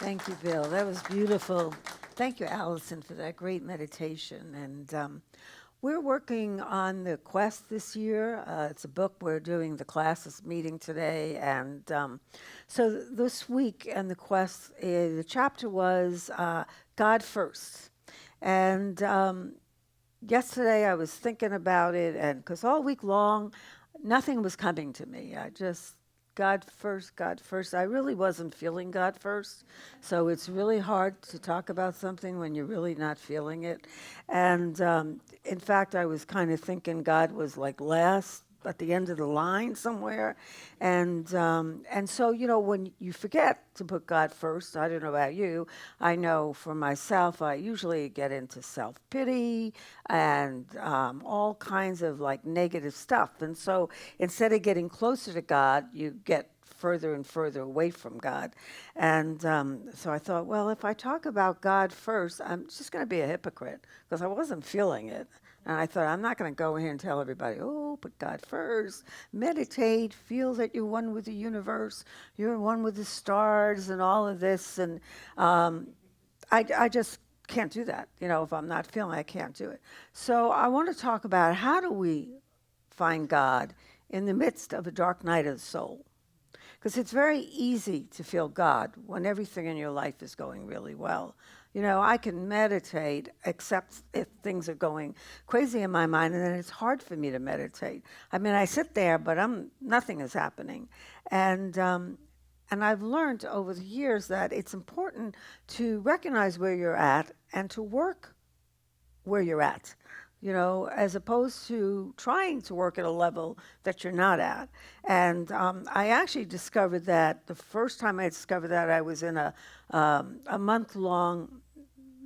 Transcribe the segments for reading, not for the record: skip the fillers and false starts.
Thank you, Bill. That was beautiful. Thank you, Allison, for that great meditation. And we're working on the quest this year. It's a book we're doing the classes meeting today. And so this week and the quest, the chapter was God First. And yesterday I was thinking about it, and because all week long, nothing was coming to me. I just, God first, God first. I really wasn't feeling God first. So it's really hard to talk about something when you're really not feeling it. And in fact, I was kind of thinking God was like last at the end of the line somewhere. And so, when you forget to put God first, I don't know about you, I know for myself, I usually get into self-pity and all kinds of like negative stuff. And so instead of getting closer to God, you get further and further away from God. And so I thought, well, if I talk about God first, I'm just going to be a hypocrite because I wasn't feeling it. And I thought, I'm not going to go in here and tell everybody, oh, put God first, meditate, feel that you're one with the universe, you're one with the stars and all of this. And I just can't do that. If I'm not feeling, I can't do it. So I want to talk about how do we find God in the midst of a dark night of the soul. Because it's very easy to feel God when everything in your life is going really well. I can meditate, except if things are going crazy in my mind, and then it's hard for me to meditate. I mean, I sit there, but nothing is happening. And I've learned over the years that it's important to recognize where you're at and to work where you're at, as opposed to trying to work at a level that you're not at. And I actually discovered that the first time I discovered that, I was in a month-long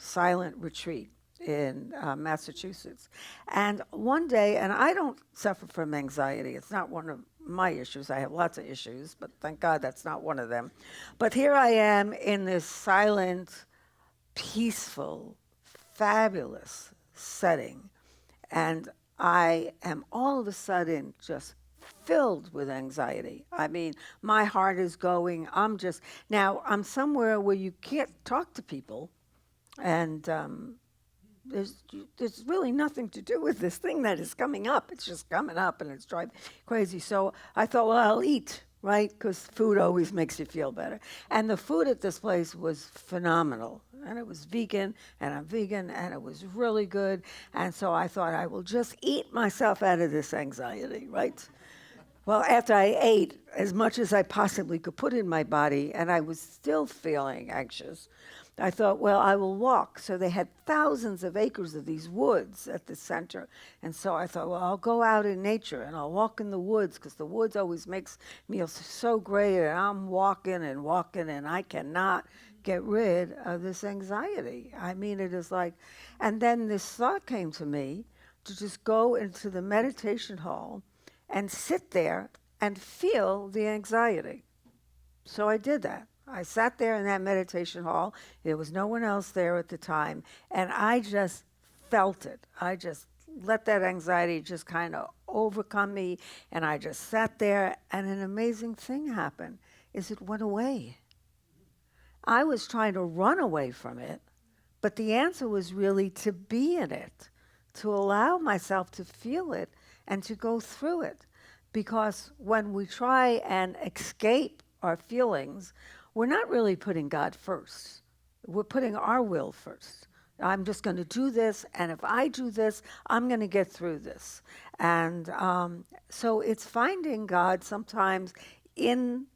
silent retreat in Massachusetts. And one day, and I don't suffer from anxiety. It's not one of my issues. I have lots of issues, but thank God that's not one of them. But here I am in this silent, peaceful, fabulous setting. And I am all of a sudden just filled with anxiety. I mean, my heart is going. Now I'm somewhere where you can't talk to people. And there's really nothing to do with this thing that is coming up. It's just coming up and it's driving crazy. So I thought, well, I'll eat, right? Because food always makes you feel better. And the food at this place was phenomenal. And it was vegan, and I'm vegan, and it was really good. And so I thought I will just eat myself out of this anxiety, right? Well, after I ate as much as I possibly could put in my body, and I was still feeling anxious, I thought, well, I will walk. So they had thousands of acres of these woods at the center. And so I thought, well, I'll go out in nature and I'll walk in the woods because the woods always makes me feel so great. And I'm walking and I cannot get rid of this anxiety. I mean, it is like, and then this thought came to me to just go into the meditation hall and sit there and feel the anxiety. So I did that. I sat there in that meditation hall. There was no one else there at the time. And I just felt it. I just let that anxiety just kind of overcome me. And I just sat there, and an amazing thing happened, is it went away. I was trying to run away from it, but the answer was really to be in it, to allow myself to feel it and to go through it. Because when we try and escape our feelings, we're not really putting God first. We're putting our will first. I'm just going to do this, and if I do this, I'm going to get through this. And so it's finding God sometimes in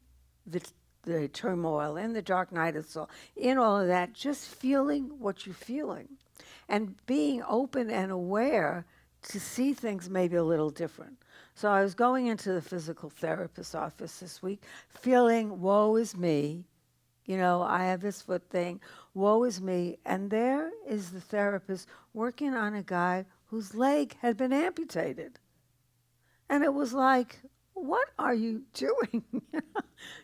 the turmoil, in the dark night of the soul, in all of that, just feeling what you're feeling and being open and aware to see things maybe a little different. So I was going into the physical therapist's office this week, feeling, woe is me. I have this foot thing, woe is me. And there is the therapist working on a guy whose leg had been amputated. And it was like, what are you doing?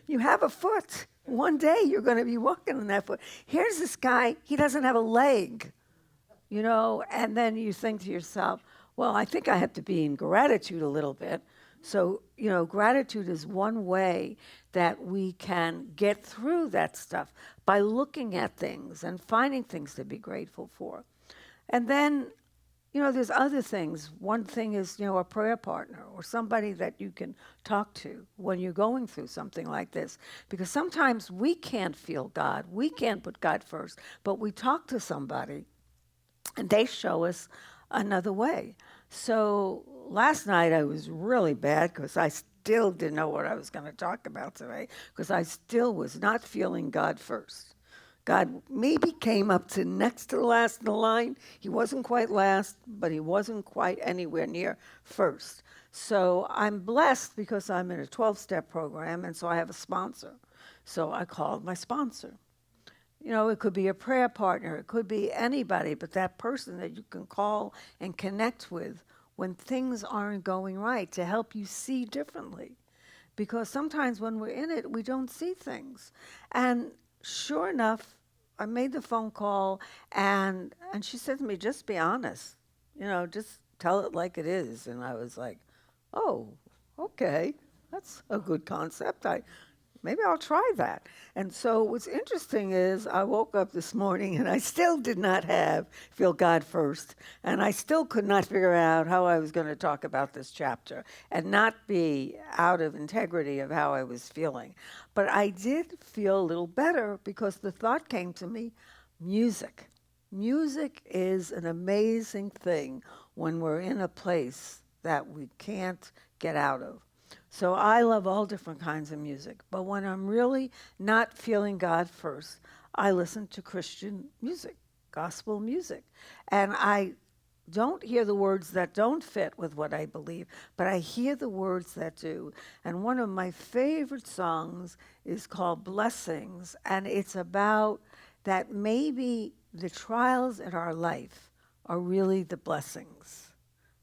You have a foot. One day you're going to be walking on that foot. Here's this guy, he doesn't have a leg, and then you think to yourself, well, I think I have to be in gratitude a little bit. So, gratitude is one way that we can get through that stuff by looking at things and finding things to be grateful for. And then, there's other things. One thing is, a prayer partner or somebody that you can talk to when you're going through something like this. Because sometimes we can't feel God, we can't put God first, but we talk to somebody and they show us another way. So last night I was really bad because I still didn't know what I was going to talk about today because I still was not feeling God first. God maybe came up to next to last in the line. He wasn't quite last, but he wasn't quite anywhere near first. So I'm blessed because I'm in a 12-step program, and so I have a sponsor. So I called my sponsor. It could be a prayer partner, it could be anybody, but that person that you can call and connect with when things aren't going right to help you see differently. Because sometimes when we're in it, we don't see things. And sure enough, I made the phone call and she said to me, just be honest, just tell it like it is. And I was like, oh, okay, that's a good concept. Maybe I'll try that. And so what's interesting is I woke up this morning and I still did not feel God first. And I still could not figure out how I was going to talk about this chapter and not be out of integrity of how I was feeling. But I did feel a little better because the thought came to me, music. Music is an amazing thing when we're in a place that we can't get out of. So I love all different kinds of music. But when I'm really not feeling God first, I listen to Christian music, gospel music. And I don't hear the words that don't fit with what I believe, but I hear the words that do. And one of my favorite songs is called Blessings. And it's about that maybe the trials in our life are really the blessings.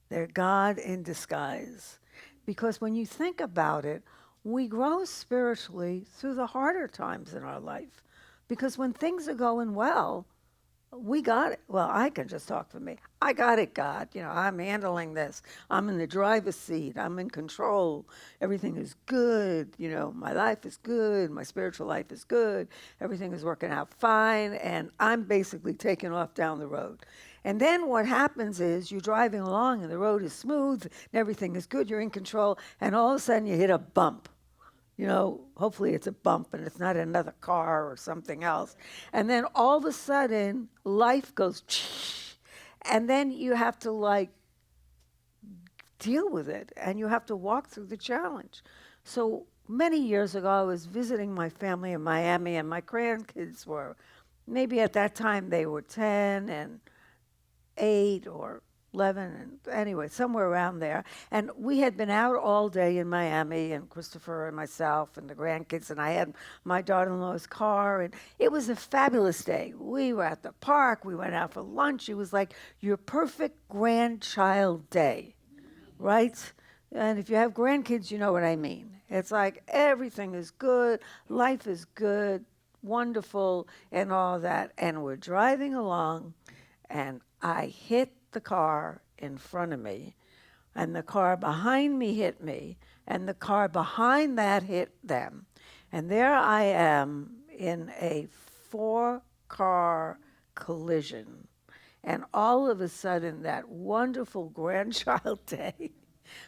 They're God in disguise. Because when you think about it, we grow spiritually through the harder times in our life. Because when things are going well, we got it. Well, I can just talk for me. I got it, God. I'm handling this. I'm in the driver's seat. I'm in control. Everything is good. My life is good. My spiritual life is good. Everything is working out fine. And I'm basically taking off down the road. And then what happens is you're driving along and the road is smooth and everything is good. You're in control. And all of a sudden you hit a bump. Hopefully it's a bump and it's not another car or something else. And then all of a sudden, life goes, and then you have to deal with it and you have to walk through the challenge. So many years ago, I was visiting my family in Miami and my grandkids were, maybe at that time they were 10 and 8 or 11, and anyway, somewhere around there. And we had been out all day in Miami, and Christopher and myself and the grandkids, and I had my daughter-in-law's car, and it was a fabulous day. We were at the park, we went out for lunch. It was like your perfect grandchild day, right? And if you have grandkids, you know what I mean. It's like everything is good, life is good, wonderful, and all that. And we're driving along, and I hit the car in front of me, and the car behind me hit me, and the car behind that hit them. And there I am in a 4-car collision. And all of a sudden, that wonderful grandchild day,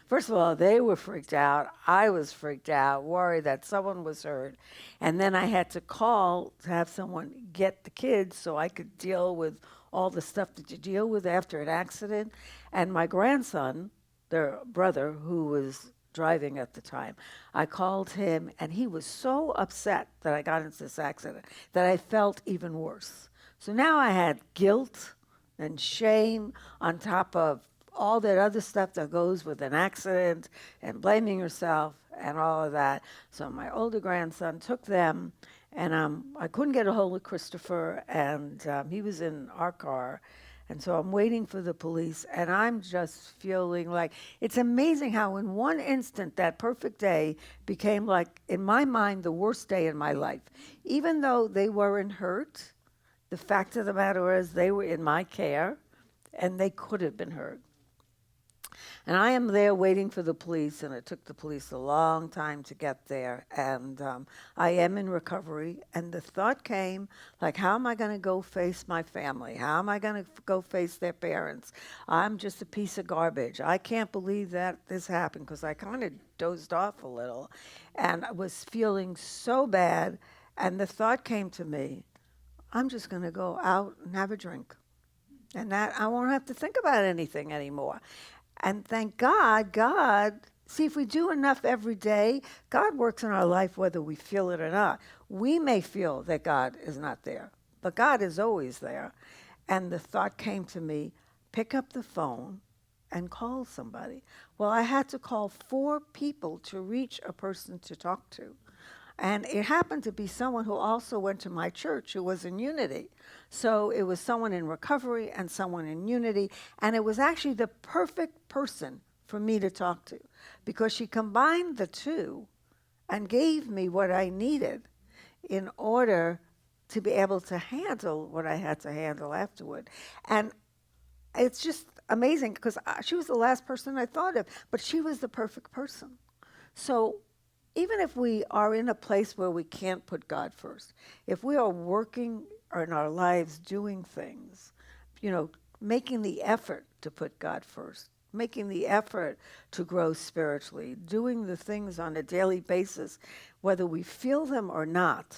first of all, they were freaked out. I was freaked out, worried that someone was hurt. And then I had to call to have someone get the kids so I could deal with all the stuff that you deal with after an accident. And my grandson, their brother, who was driving at the time, I called him, and he was so upset that I got into this accident that I felt even worse. So now I had guilt and shame on top of all that other stuff that goes with an accident and blaming yourself and all of that. So my older grandson took them, and I couldn't get a hold of Christopher, and he was in our car. And so I'm waiting for the police, and I'm just feeling like it's amazing how in one instant that perfect day became like, in my mind, the worst day in my life. Even though they weren't hurt, the fact of the matter is they were in my care, and they could have been hurt. And I am there waiting for the police, and it took the police a long time to get there. And I am in recovery. And the thought came, like, how am I going to go face my family? How am I going to go face their parents? I'm just a piece of garbage. I can't believe that this happened, because I kind of dozed off a little. And I was feeling so bad. And the thought came to me, I'm just going to go out and have a drink. And that I won't have to think about anything anymore. And thank God, see, if we do enough every day, God works in our life whether we feel it or not. We may feel that God is not there, but God is always there. And the thought came to me, pick up the phone and call somebody. Well, I had to call 4 people to reach a person to talk to. And it happened to be someone who also went to my church who was in Unity. So it was someone in recovery and someone in Unity. And it was actually the perfect person for me to talk to, because she combined the two and gave me what I needed in order to be able to handle what I had to handle afterward. And it's just amazing, because she was the last person I thought of, but she was the perfect person. So even if we are in a place where we can't put God first, if we are working in our lives doing things, making the effort to put God first, making the effort to grow spiritually, doing the things on a daily basis, whether we feel them or not,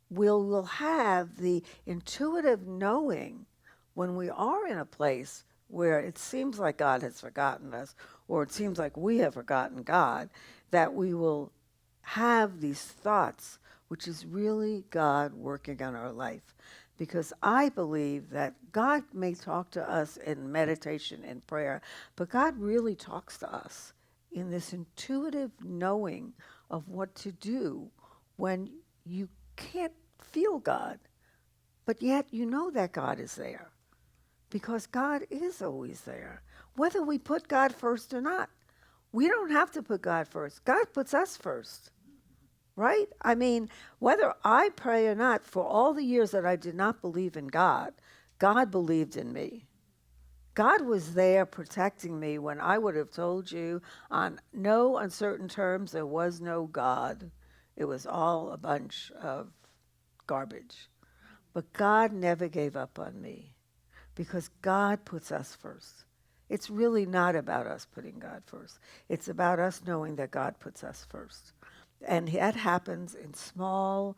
we'll have the intuitive knowing when we are in a place where it seems like God has forgotten us, or it seems like we have forgotten God, that we will have these thoughts, which is really God working on our life. Because I believe that God may talk to us in meditation and prayer, but God really talks to us in this intuitive knowing of what to do when you can't feel God, but yet you know that God is there. Because God is always there, whether we put God first or not. We don't have to put God first. God puts us first, right? I mean, whether I pray or not, for all the years that I did not believe in God, God believed in me. God was there protecting me when I would have told you on no uncertain terms there was no God. It was all a bunch of garbage. But God never gave up on me, because God puts us first. It's really not about us putting God first. It's about us knowing that God puts us first. And that happens in small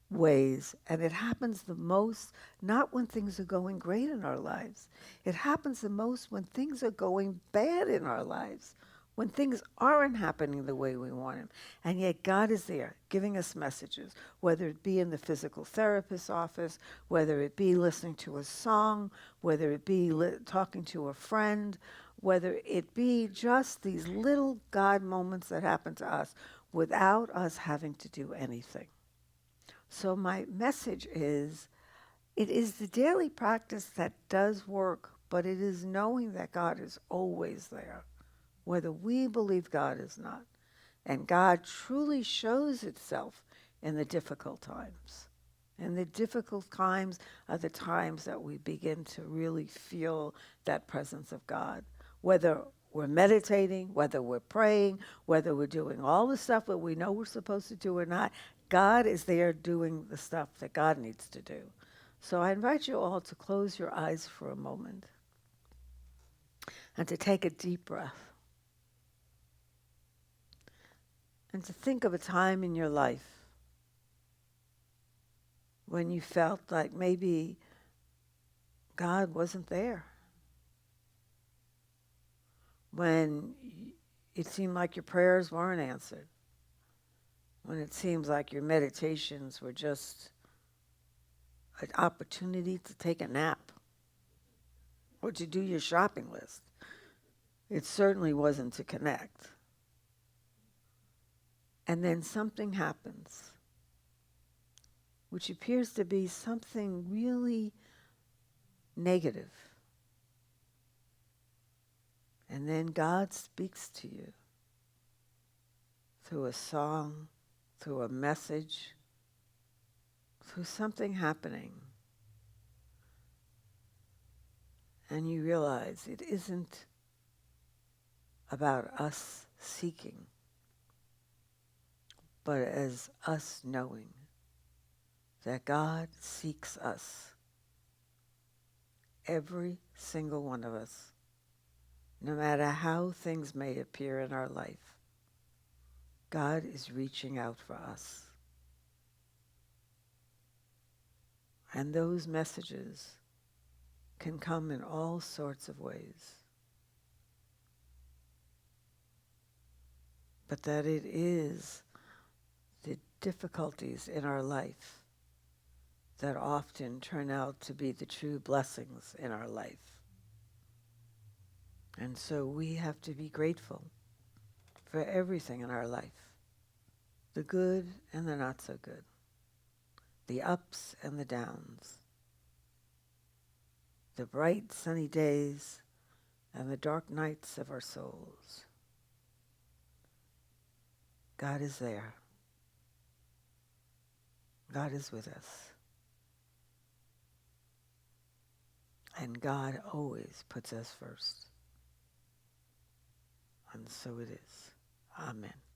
ways. And it happens the most not when things are going great in our lives. It happens the most when things are going bad in our lives, when things aren't happening the way we want them. And yet God is there giving us messages, whether it be in the physical therapist's office, whether it be listening to a song, whether it be talking to a friend, whether it be just these little God moments that happen to us without us having to do anything. So my message is, it is the daily practice that does work, but it is knowing that God is always there, whether we believe God is not. And God truly shows itself in the difficult times. And the difficult times are the times that we begin to really feel that presence of God. Whether we're meditating, whether we're praying, whether we're doing all the stuff that we know we're supposed to do or not, God is there doing the stuff that God needs to do. So I invite you all to close your eyes for a moment and to take a deep breath. And to think of a time in your life when you felt like maybe God wasn't there. When it seemed like your prayers weren't answered. When it seems like your meditations were just an opportunity to take a nap or to do your shopping list. It certainly wasn't to connect. And then something happens, which appears to be something really negative. And then God speaks to you through a song, through a message, through something happening. And you realize it isn't about us seeking, but as us knowing that God seeks us, every single one of us, no matter how things may appear in our life. God is reaching out for us. And those messages can come in all sorts of ways. But that it is the difficulties in our life that often turn out to be the true blessings in our life. And so we have to be grateful for everything in our life, the good and the not so good, the ups and the downs, the bright sunny days and the dark nights of our souls. God is there. God is with us. And God always puts us first. And so it is. Amen.